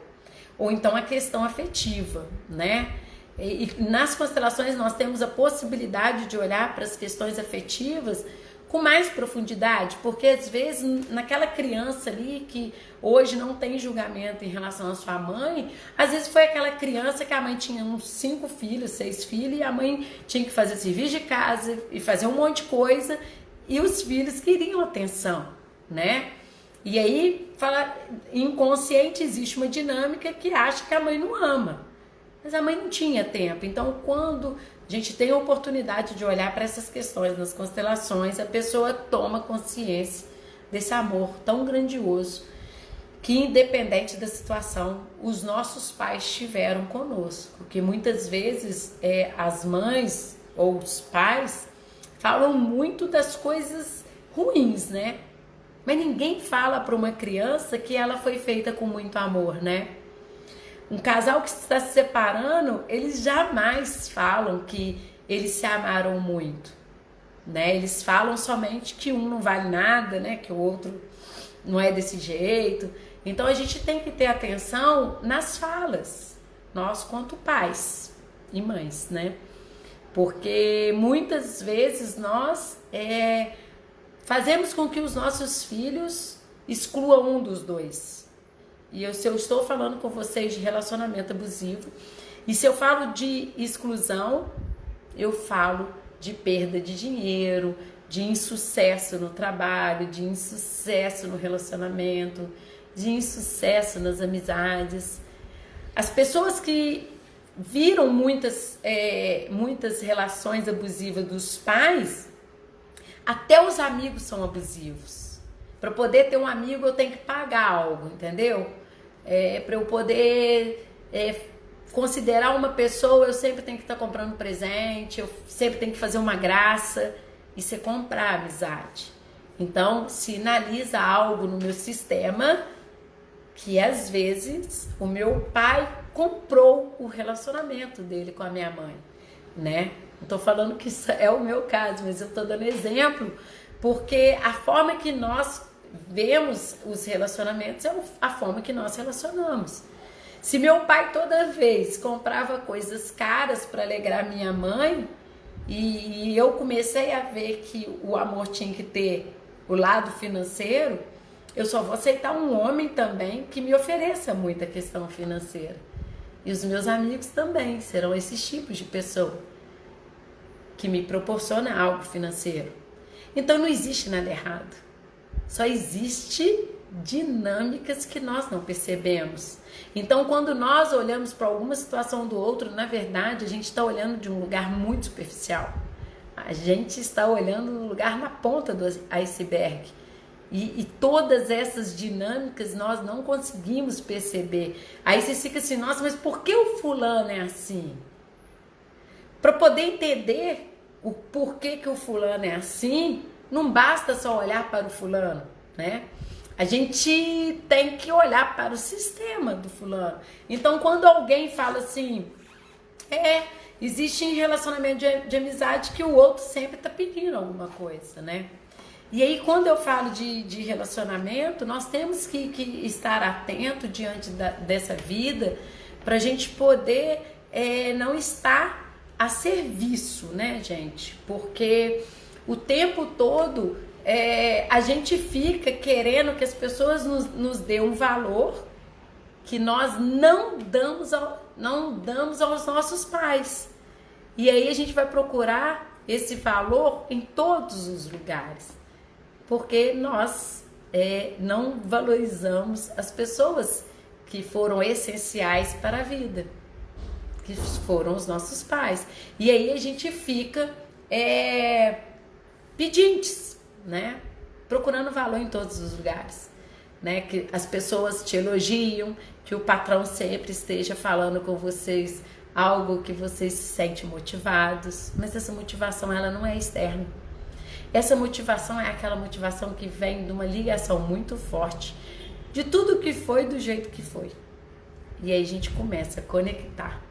S1: Ou então a questão afetiva, né? E nas constelações nós temos a possibilidade de olhar para as questões afetivas com mais profundidade, porque às vezes naquela criança ali que hoje não tem julgamento em relação à sua mãe, às vezes foi aquela criança que a mãe tinha uns 5 filhos, 6 filhos, e a mãe tinha que fazer serviço de casa e fazer um monte de coisa, e os filhos queriam atenção, né? E aí, inconsciente, existe uma dinâmica que acha que a mãe não ama. Mas a mãe não tinha tempo. Então, quando a gente tem a oportunidade de olhar para essas questões nas constelações, a pessoa toma consciência desse amor tão grandioso que, independente da situação, os nossos pais tiveram conosco. Porque muitas vezes as mães ou os pais falam muito das coisas ruins, né? Mas ninguém fala para uma criança que ela foi feita com muito amor, né? Um casal que está se separando, eles jamais falam que eles se amaram muito, né? Eles falam somente que um não vale nada, né? Que o outro não é desse jeito. Então a gente tem que ter atenção nas falas, nós quanto pais e mães, né? Porque muitas vezes nós fazemos com que os nossos filhos excluam um dos dois. E se eu estou falando com vocês de relacionamento abusivo, e se eu falo de exclusão, eu falo de perda de dinheiro, de insucesso no trabalho, de insucesso no relacionamento, de insucesso nas amizades. As pessoas que viram muitas relações abusivas dos pais, até os amigos são abusivos. Para poder ter um amigo eu tenho que pagar algo, entendeu? Para eu poder considerar uma pessoa, eu sempre tenho que estar comprando presente, eu sempre tenho que fazer uma graça. Isso é comprar amizade. Então, sinaliza algo no meu sistema que às vezes o meu pai comprou o relacionamento dele com a minha mãe, né? Não tô falando que isso é o meu caso, mas eu tô dando exemplo porque a forma que nós vemos os relacionamentos é a forma que nós relacionamos. Se meu pai toda vez comprava coisas caras para alegrar minha mãe e eu comecei a ver que o amor tinha que ter o lado financeiro, eu só vou aceitar um homem também que me ofereça muita questão financeira. E os meus amigos também serão esses tipos de pessoa que me proporciona algo financeiro. Então não existe nada errado. Só existe dinâmicas que nós não percebemos. Então, quando nós olhamos para alguma situação do outro, na verdade, a gente está olhando de um lugar muito superficial. A gente está olhando no lugar na ponta do iceberg. E todas essas dinâmicas nós não conseguimos perceber. Aí você fica assim, nossa, mas por que o fulano é assim? Para poder entender o porquê que o fulano é assim, não basta só olhar para o fulano, né? A gente tem que olhar para o sistema do fulano. Então, quando alguém fala assim, existe em relacionamento de amizade que o outro sempre está pedindo alguma coisa, né? E aí, quando eu falo de relacionamento, nós temos que estar atento diante dessa vida para a gente poder não estar a serviço, né, gente? Porque o tempo todo a gente fica querendo que as pessoas nos dêem um valor que nós não damos aos nossos pais. E aí a gente vai procurar esse valor em todos os lugares. Porque nós não valorizamos as pessoas que foram essenciais para a vida, que foram os nossos pais. E aí a gente fica pedintes, né? Procurando valor em todos os lugares, né? Que as pessoas te elogiam, que o patrão sempre esteja falando com vocês algo que vocês se sentem motivados, mas essa motivação ela não é externa. Essa motivação é aquela motivação que vem de uma ligação muito forte de tudo que foi do jeito que foi. E aí a gente começa a conectar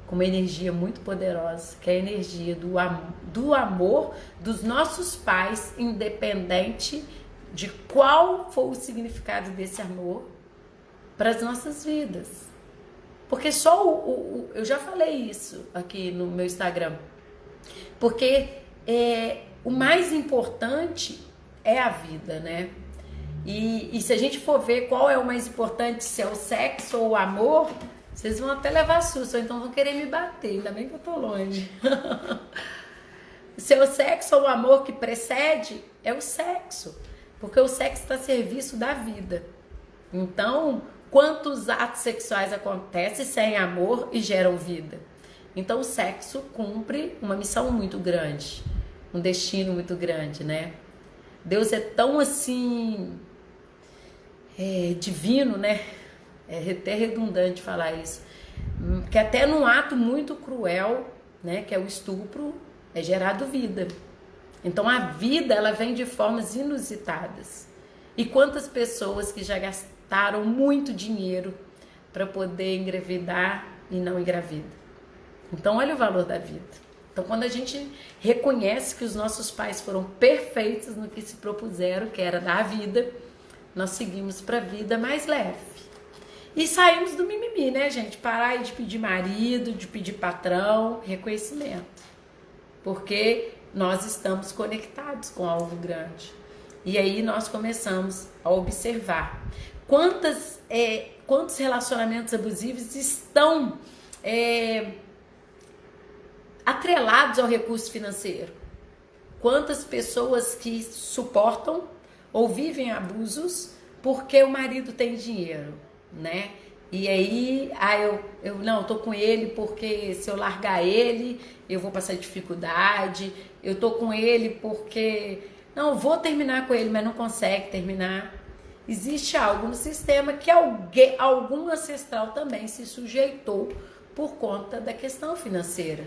S1: com uma energia muito poderosa, que é a energia do amor dos nossos pais, independente de qual for o significado desse amor para as nossas vidas. Porque só eu já falei isso aqui no meu Instagram, porque o mais importante é a vida, né? E se a gente for ver qual é o mais importante, se é o sexo ou o amor, vocês vão até levar susto, ou então vão querer me bater, ainda bem que eu tô longe. Se é o sexo ou o amor que precede, é o sexo, porque o sexo está a serviço da vida. Então, Quantos atos sexuais acontecem sem amor e geram vida? Então o sexo cumpre uma missão muito grande, um destino muito grande, né? Deus é tão assim divino, né? É até redundante falar isso, que até num ato muito cruel, né, que é o estupro, é gerado vida. Então a vida, ela vem de formas inusitadas. E quantas pessoas que já gastaram muito dinheiro para poder engravidar e não engravida. Então olha o valor da vida. Então quando a gente reconhece que os nossos pais foram perfeitos no que se propuseram, que era dar a vida, nós seguimos para a vida mais leve. E saímos do mimimi, né, gente? Parar de pedir marido, de pedir patrão, reconhecimento. Porque nós estamos conectados com algo grande. E aí nós começamos a observar quantos relacionamentos abusivos estão atrelados ao recurso financeiro. Quantas pessoas que suportam ou vivem abusos porque o marido tem dinheiro, né? E aí, eu não, tô com ele porque se eu largar ele, eu vou passar dificuldade. Eu tô com ele porque não, vou terminar com ele, mas não consegue terminar. Existe algo no sistema que algum ancestral também se sujeitou por conta da questão financeira.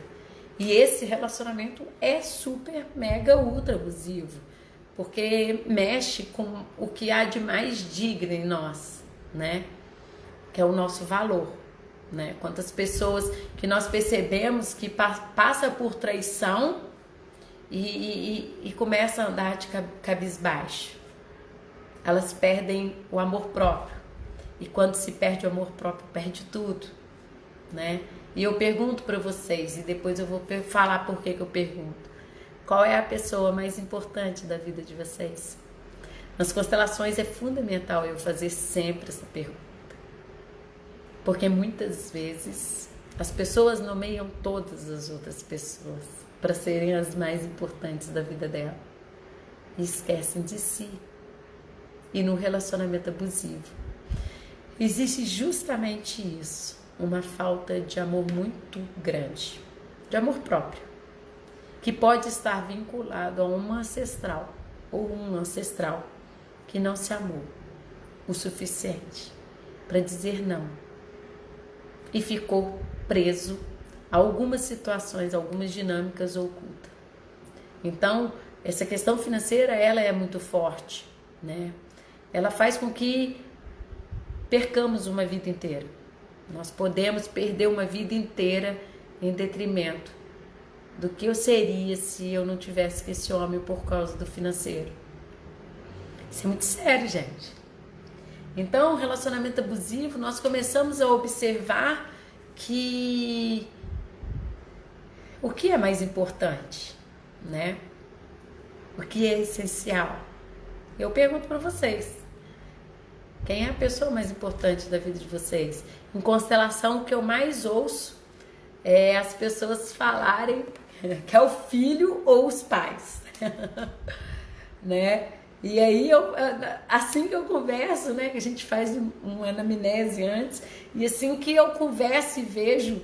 S1: E esse relacionamento é super, mega, ultra abusivo, porque mexe com o que há de mais digno em nós, né? Que é o nosso valor, né? Quantas pessoas que nós percebemos que passa por traição e começam a andar de cabisbaixo. Elas perdem o amor próprio. E quando se perde o amor próprio, perde tudo, né? E eu pergunto para vocês, e depois eu vou falar por que eu pergunto. Qual é a pessoa mais importante da vida de vocês? Nas constelações é fundamental eu fazer sempre essa pergunta. Porque muitas vezes as pessoas nomeiam todas as outras pessoas para serem as mais importantes da vida dela. E esquecem de si. E no relacionamento abusivo existe justamente isso, uma falta de amor muito grande, de amor próprio, que pode estar vinculado a uma ancestral ou um ancestral que não se amou o suficiente para dizer não e ficou preso a algumas situações, algumas dinâmicas ocultas. Então, essa questão financeira, ela é muito forte, né? Ela faz com que percamos uma vida inteira. Nós podemos perder uma vida inteira em detrimento do que eu seria se eu não tivesse com esse homem por causa do financeiro. Isso é muito sério, gente. Então, o relacionamento abusivo, nós começamos a observar que o que é mais importante, né? O que é essencial? Eu pergunto para vocês. Quem é a pessoa mais importante da vida de vocês? Em constelação, o que eu mais ouço é as pessoas falarem que é o filho ou os pais, né? E aí, assim que eu converso, né, que a gente faz uma anamnese antes, e assim que eu converso e vejo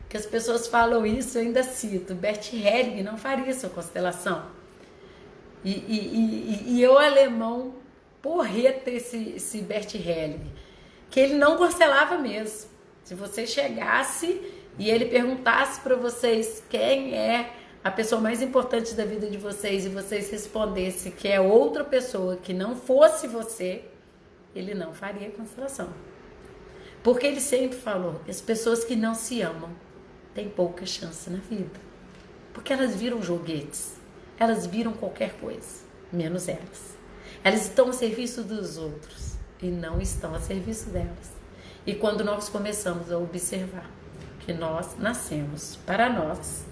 S1: que as pessoas falam isso, eu ainda cito, Bert Helling não faria essa constelação. E eu, alemão, porreta esse Bert Helling, que ele não constelava mesmo. Se você chegasse e ele perguntasse para vocês quem é a pessoa mais importante da vida de vocês e vocês respondessem que é outra pessoa que não fosse você, ele não faria constelação. Porque ele sempre falou que as pessoas que não se amam têm pouca chance na vida. Porque elas viram joguetes, elas viram qualquer coisa, menos elas. Elas estão a serviço dos outros e não estão a serviço delas. E quando nós começamos a observar que nós nascemos para nós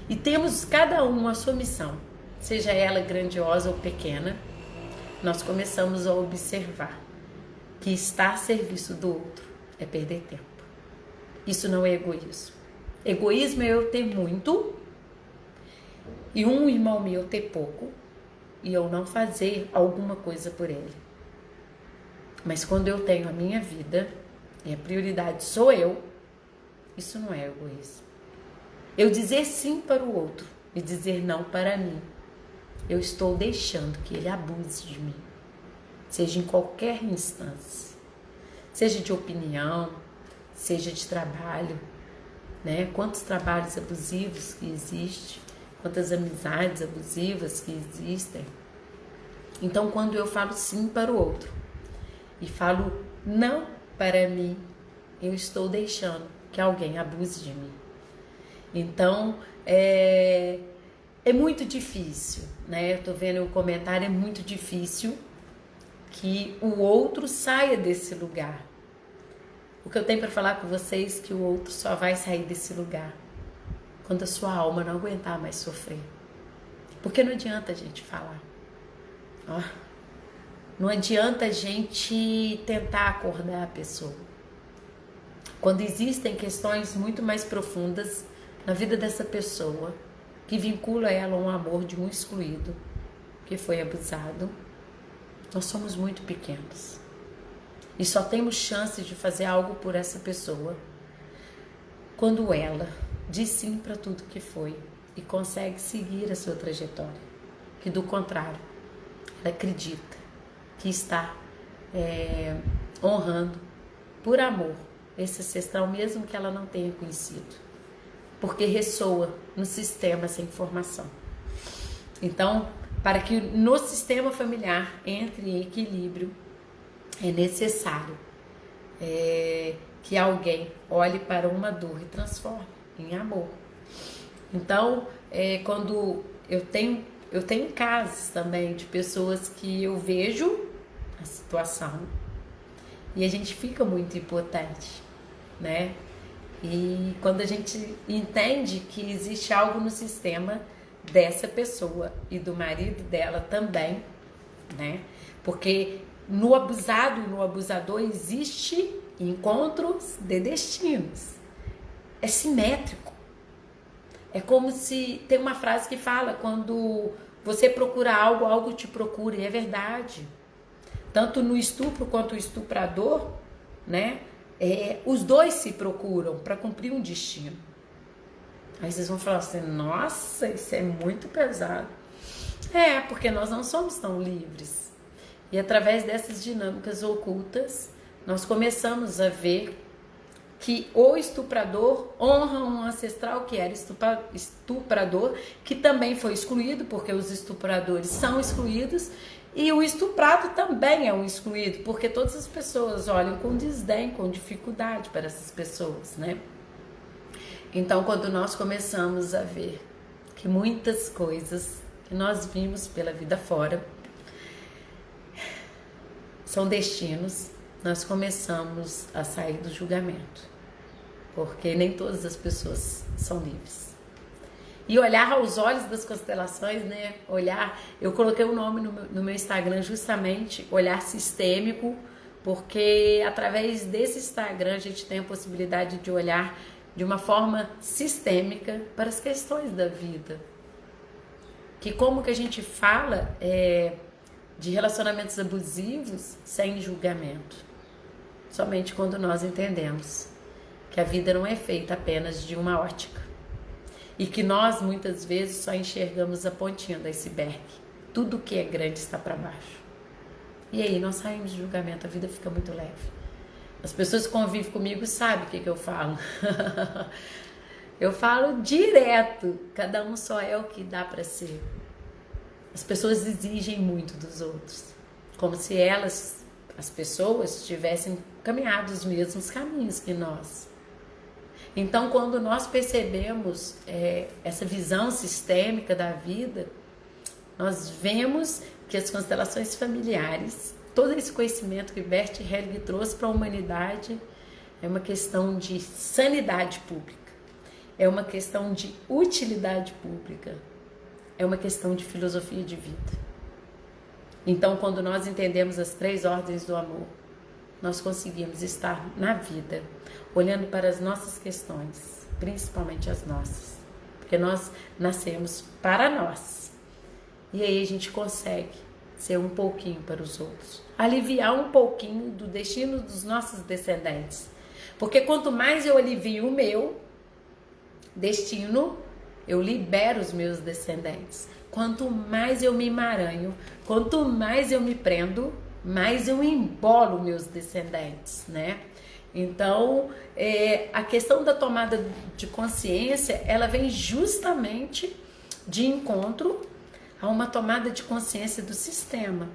S1: e temos cada um a sua missão, seja ela grandiosa ou pequena, nós começamos a observar que estar a serviço do outro é perder tempo. Isso não é egoísmo. Egoísmo é eu ter muito e um irmão meu ter pouco e eu não fazer alguma coisa por ele. Mas quando eu tenho a minha vida, e a prioridade sou eu, isso não é egoísmo. Eu dizer sim para o outro e dizer não para mim, eu estou deixando que ele abuse de mim, seja em qualquer instância, seja de opinião, seja de trabalho, né? Quantos trabalhos abusivos que existem, quantas amizades abusivas que existem. Então, quando eu falo sim para o outro e falo não para mim, eu estou deixando que alguém abuse de mim. Então, é muito difícil, né? Eu tô vendo o comentário, é muito difícil que o outro saia desse lugar. O que eu tenho para falar com vocês é que o outro só vai sair desse lugar quando a sua alma não aguentar mais sofrer. Porque não adianta a gente falar. Ó, não adianta a gente tentar acordar a pessoa. Quando existem questões muito mais profundas na vida dessa pessoa, que vincula ela a um amor de um excluído, que foi abusado, nós somos muito pequenos. E só temos chance de fazer algo por essa pessoa quando ela diz sim para tudo que foi e consegue seguir a sua trajetória. Que do contrário, ela acredita que está honrando por amor esse ancestral, mesmo que ela não tenha conhecido, porque ressoa no sistema essa informação. Então, para que no sistema familiar entre em equilíbrio, é necessário que alguém olhe para uma dor e transforme em amor. Então, quando eu tenho casos também de pessoas que eu vejo a situação e a gente fica muito impotente, né? E quando a gente entende que existe algo no sistema dessa pessoa e do marido dela também, né? Porque no abusado e no abusador existe encontros de destinos. É simétrico. É como se tem uma frase que fala: quando você procura algo, algo te procura. E é verdade. Tanto no estupro quanto o estuprador, né? Os dois se procuram para cumprir um destino. Aí vocês vão falar assim: nossa, isso é muito pesado. Porque nós não somos tão livres. E através dessas dinâmicas ocultas, nós começamos a ver que o estuprador honra um ancestral que era estuprador, que também foi excluído, porque os estupradores são excluídos, e o estuprado também é um excluído, porque todas as pessoas olham com desdém, com dificuldade para essas pessoas, né? Então, quando nós começamos a ver que muitas coisas que nós vimos pela vida fora são destinos, nós começamos a sair do julgamento, porque nem todas as pessoas são livres. E olhar aos olhos das constelações, né? Eu coloquei o nome no meu Instagram justamente, olhar sistêmico, porque através desse Instagram a gente tem a possibilidade de olhar de uma forma sistêmica para as questões da vida. Que como que a gente fala de relacionamentos abusivos sem julgamento. Somente quando nós entendemos que a vida não é feita apenas de uma ótica. E que nós, muitas vezes, só enxergamos a pontinha do iceberg. Tudo que é grande está para baixo. E aí nós saímos de julgamento, a vida fica muito leve. As pessoas que convivem comigo sabem o que eu falo. Eu falo direto, cada um só é o que dá para ser. As pessoas exigem muito dos outros, como se as pessoas, tivessem caminhado os mesmos caminhos que nós. Então, quando nós percebemos essa visão sistêmica da vida, nós vemos que as constelações familiares, todo esse conhecimento que Bert Helling trouxe para a humanidade, é uma questão de sanidade pública, é uma questão de utilidade pública, é uma questão de filosofia de vida. Então, quando nós entendemos as 3 ordens do amor, nós conseguimos estar na vida, olhando para as nossas questões, principalmente as nossas, porque nós nascemos para nós. E aí a gente consegue ser um pouquinho para os outros, aliviar um pouquinho do destino dos nossos descendentes. Porque quanto mais eu alivio o meu destino, eu libero os meus descendentes. Quanto mais eu me emaranho, quanto mais eu me prendo, mais eu embolo meus descendentes, né? Então, a questão da tomada de consciência, ela vem justamente de encontro a uma tomada de consciência do sistema,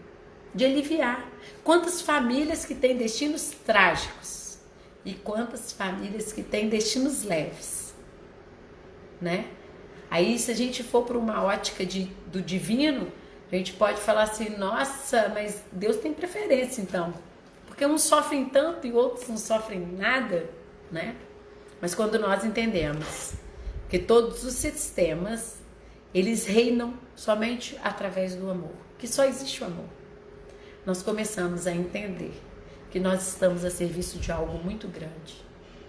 S1: de aliviar. Quantas famílias que têm destinos trágicos e quantas famílias que têm destinos leves, né? Aí, se a gente for para uma ótica do divino, a gente pode falar assim, nossa, mas Deus tem preferência então, porque uns sofrem tanto e outros não sofrem nada, né? Mas quando nós entendemos que todos os sistemas, eles reinam somente através do amor, que só existe o amor, nós começamos a entender que nós estamos a serviço de algo muito grande,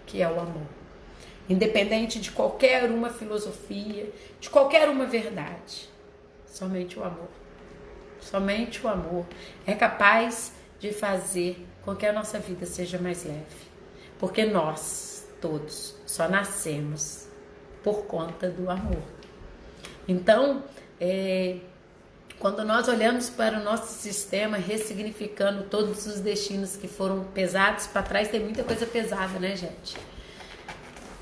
S1: que é o amor. Independente de qualquer uma filosofia, de qualquer uma verdade, somente o amor. Somente o amor é capaz de fazer com que a nossa vida seja mais leve. Porque nós, todos, só nascemos por conta do amor. Então, quando nós olhamos para o nosso sistema, ressignificando todos os destinos que foram pesados para trás, tem muita coisa pesada, né, gente?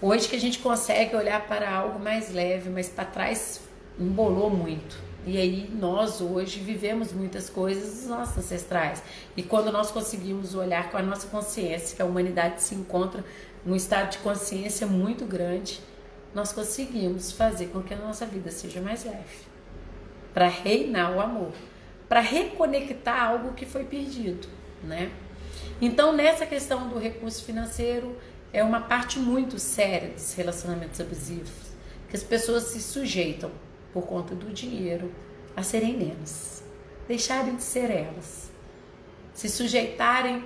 S1: Hoje que a gente consegue olhar para algo mais leve, mas para trás embolou muito. E aí nós hoje vivemos muitas coisas dos nossos ancestrais. E quando nós conseguimos olhar com a nossa consciência, que a humanidade se encontra num estado de consciência muito grande, nós conseguimos fazer com que a nossa vida seja mais leve. Para reinar o amor. Para reconectar algo que foi perdido, né? Então, nessa questão do recurso financeiro, é uma parte muito séria dos relacionamentos abusivos, que as pessoas se sujeitam por conta do dinheiro a serem menos, deixarem de ser elas, se sujeitarem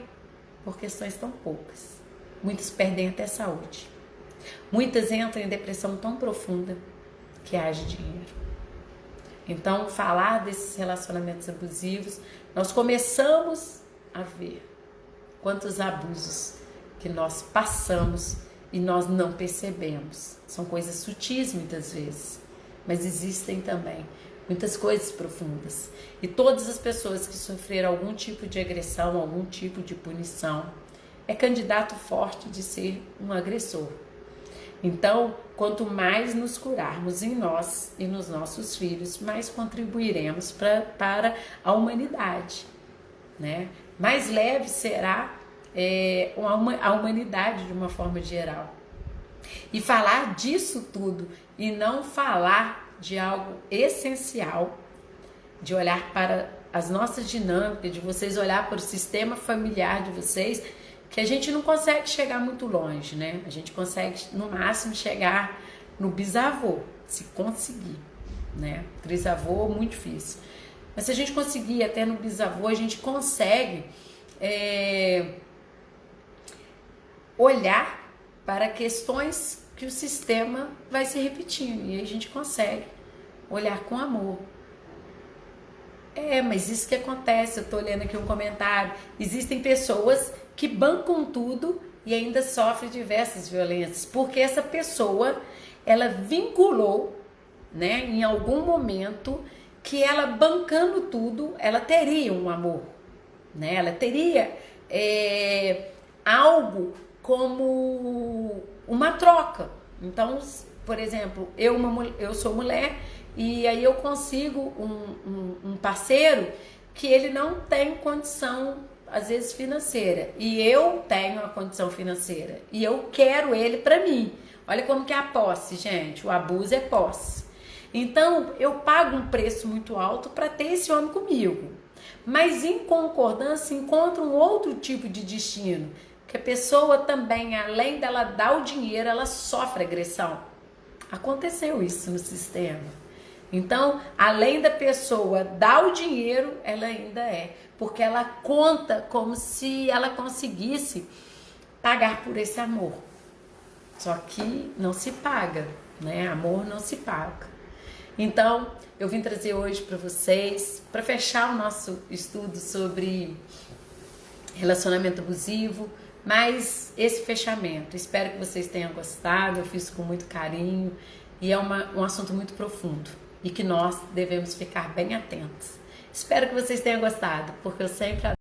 S1: por questões tão poucas. Muitas perdem até saúde, muitas entram em depressão tão profunda que haja dinheiro. Então, falar desses relacionamentos abusivos, nós começamos a ver quantos abusos que nós passamos e nós não percebemos. São coisas sutis muitas vezes, mas existem também muitas coisas profundas. E todas as pessoas que sofreram algum tipo de agressão, algum tipo de punição, é candidato forte de ser um agressor. Então, quanto mais nos curarmos em nós e nos nossos filhos, mais contribuiremos para a humanidade, né? Mais leve será a humanidade de uma forma geral. E falar disso tudo e não falar de algo essencial, de olhar para as nossas dinâmicas, de vocês olhar para o sistema familiar de vocês, que a gente não consegue chegar muito longe, né? A gente consegue, no máximo, chegar no bisavô, se conseguir, né? Trisavô, muito difícil. Mas se a gente conseguir até no bisavô, a gente consegue olhar para questões que o sistema vai se repetindo. E aí a gente consegue olhar com amor. Mas isso que acontece, eu tô lendo aqui um comentário, existem pessoas que bancam tudo e ainda sofrem diversas violências, porque essa pessoa, ela vinculou, né, em algum momento, que ela bancando tudo, ela teria um amor, né, ela teria algo como uma troca. Então, por exemplo, eu sou mulher e aí eu consigo um parceiro que ele não tem condição, às vezes, financeira, e eu tenho a condição financeira e eu quero ele para mim. Olha como que é a posse, gente. O abuso é posse. Então, eu pago um preço muito alto para ter esse homem comigo, mas em concordância encontra um outro tipo de destino, que a pessoa também, além dela dar o dinheiro, ela sofre agressão. Aconteceu isso no sistema. Então, além da pessoa dar o dinheiro, ela ainda porque ela conta como se ela conseguisse pagar por esse amor. Só que não se paga, né? Amor não se paga. Então, eu vim trazer hoje para vocês, para fechar o nosso estudo sobre relacionamento abusivo, mas esse fechamento. Espero que vocês tenham gostado, eu fiz com muito carinho e é um assunto muito profundo e que nós devemos ficar bem atentos. Espero que vocês tenham gostado, porque eu sempre